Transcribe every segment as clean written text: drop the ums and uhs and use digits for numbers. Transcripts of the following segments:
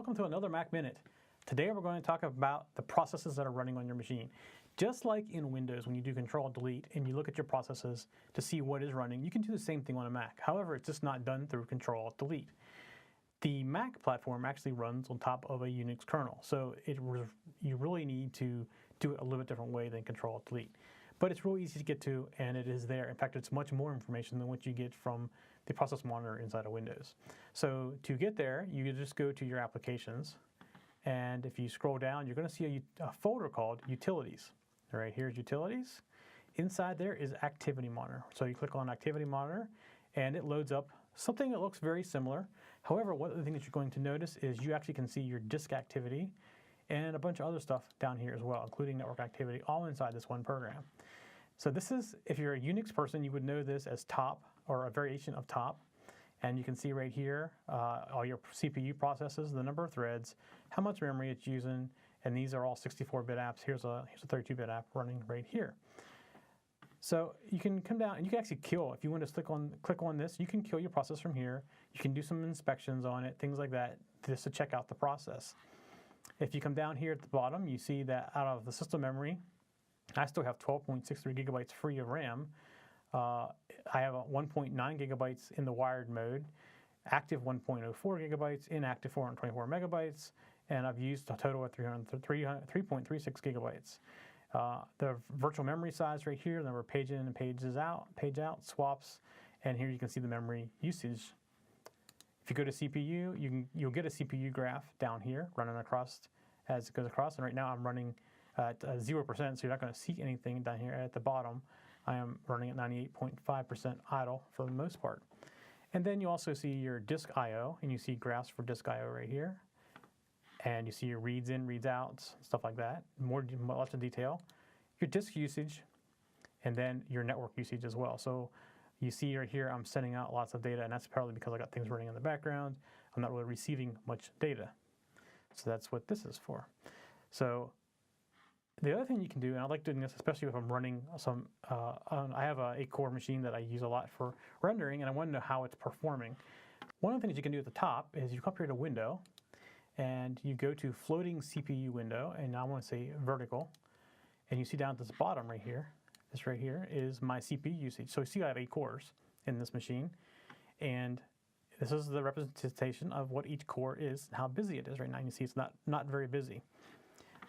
welcome to another Mac Minute. Today we're going to talk about the processes that are running on your machine. Just like in Windows, when you do Control-Delete and you look at your processes to see what is running, you can do the same thing on a Mac. However, it's just not done through Control-Delete. The Mac platform actually runs on top of a Unix kernel, so you really need to do it a little bit different way than Control-Delete. But it's really easy to get to, and it is there. In fact, it's much more information than what you get from the process monitor inside of Windows. So to get there, you just go to your applications, and if you scroll down, you're going to see a folder called Utilities. All right, here's Utilities. Inside there is Activity Monitor. So you click on Activity Monitor, and it loads up something that looks very similar. However, one of the things that you're going to notice is you actually can see your disk activity and a bunch of other stuff down here as well, including network activity, all inside this one program. So this is, if you're a Unix person, you would know this as top, or a variation of top. And you can see right here all your CPU processes, the number of threads, how much memory it's using, and these are all 64-bit apps. Here's a 32-bit app running right here. So you can come down and you can actually kill. If you want to click on this, you can kill your process from here. You can do some inspections on it, things like that, just to check out the process. If you come down here at the bottom, you see that out of the system memory, I still have 12.63 gigabytes free of RAM. I have 1.9 gigabytes in the wired mode, active 1.04 gigabytes, inactive 424 megabytes, and I've used a total of 3.36 gigabytes. The virtual memory size right here, the number of page in and page out, swaps, and here you can see the memory usage. If you go to CPU, you'll get a CPU graph down here running across as it goes across, and right now I'm running at 0%, so you're not going to see anything down here at the bottom. I am running at 98.5% idle for the most part. And then you also see your disk I/O, and you see graphs for disk I/O right here. And you see your reads in, reads out, stuff like that. Lots of detail. Your disk usage, and then your network usage as well. So you see right here, I'm sending out lots of data, and that's probably because I got things running in the background. I'm not really receiving much data. So that's what this is for. So the other thing you can do, and I like doing this, especially if I'm running some, I have an 8-core machine that I use a lot for rendering, and I want to know how it's performing. One of the things you can do at the top is you come up here to Window, and you go to Floating CPU Window, and I want to say Vertical, and you see down at this bottom right here, this right here is my CPU usage. So you see I have 8 cores in this machine, and this is the representation of what each core is and how busy it is right now. You see it's not very busy.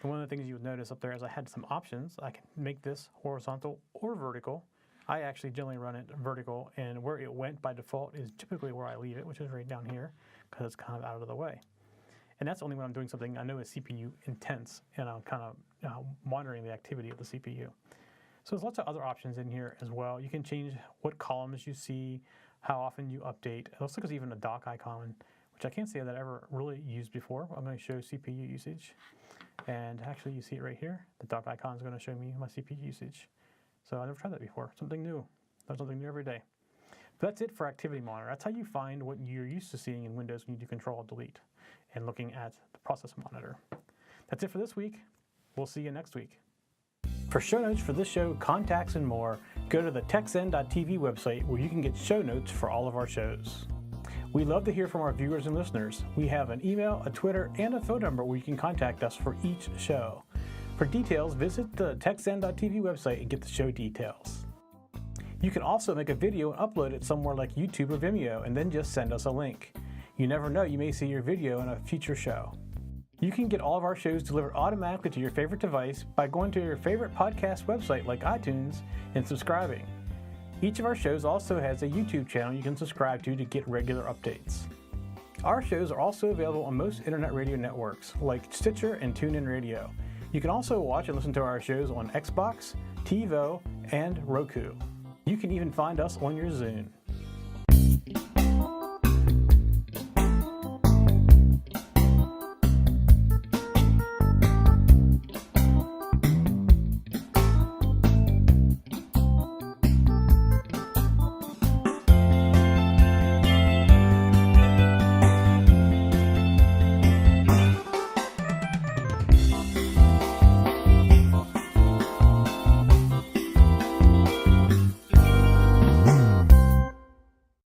And one of the things you would notice up there is I had some options. I can make this horizontal or vertical. I actually generally run it vertical, and where it went by default is typically where I leave it, which is right down here, because it's kind of out of the way. And that's only when I'm doing something I know is CPU intense, and I'm kind of monitoring the activity of the CPU. So there's lots of other options in here as well. You can change what columns you see, how often you update. It looks like there's even a dock icon, which I can't say that I ever really used before. I'm going to show CPU usage. And actually, you see it right here. The dock icon is going to show me my CPU usage. So I never tried that before. Something new. There's something new every day. But that's it for Activity Monitor. That's how you find what you're used to seeing in Windows when you do Control-Delete and looking at the process monitor. That's it for this week. We'll see you next week. For show notes for this show, contacts, and more, go to the techzen.tv website where you can get show notes for all of our shows. We love to hear from our viewers and listeners. We have an email, a Twitter, and a phone number where you can contact us for each show. For details, visit the techzen.tv website and get the show details. You can also make a video and upload it somewhere like YouTube or Vimeo, and then just send us a link. You never know, you may see your video in a future show. You can get all of our shows delivered automatically to your favorite device by going to your favorite podcast website like iTunes and subscribing. Each of our shows also has a YouTube channel you can subscribe to get regular updates. Our shows are also available on most internet radio networks like Stitcher and TuneIn Radio. You can also watch and listen to our shows on Xbox, TiVo, and Roku. You can even find us on your Zune.